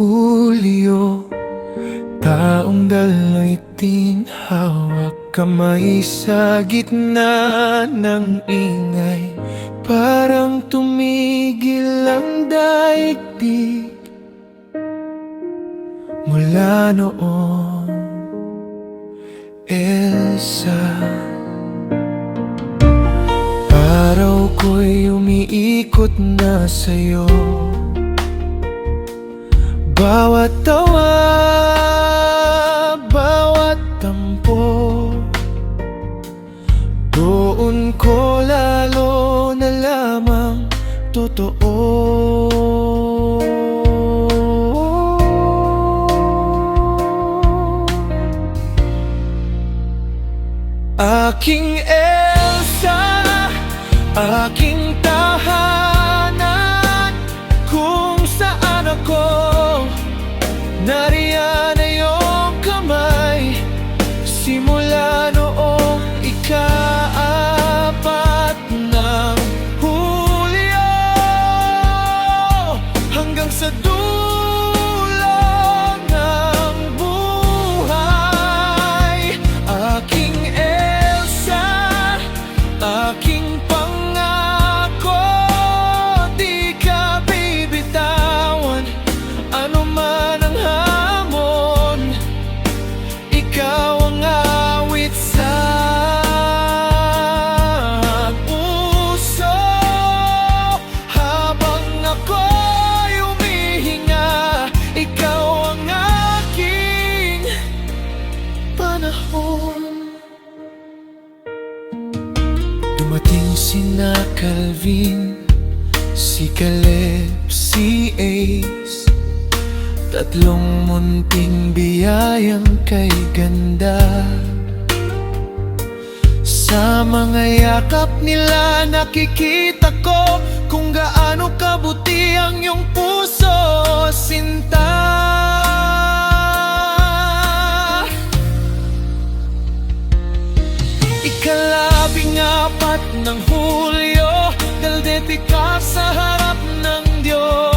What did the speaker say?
Hulyo, taong daloy tinhawak kamay sa gitna ng ingay. Parang tumigil ang daigdig mula noon, Elsa. Araw ko'y umiikot na sa'yo, bawat tawa, bawat tampo, doon ko lalo na lamang totoo. Aking Elsa, aking tahanan, kung saan ako nariyan na iyong kamay. Simula noong ika-4 ng Hulyo hanggang sa dulo ng buhay. Aking Elsa, aking pangako, di ka bibitawan. Ano man ang hamon, ikaw ang awit sa puso. Habang ako'y humihinga, ikaw ang aking panahon. Dumating sina Calvin, si Caleb, si Ace, tatlong munting biyayang kay ganda. Sa mga yakap nila nakikita ko kung gaano kabuti ang iyong puso, sinta. Ika-14 ng Hulyo, daldete ka sa harap ng Diyos.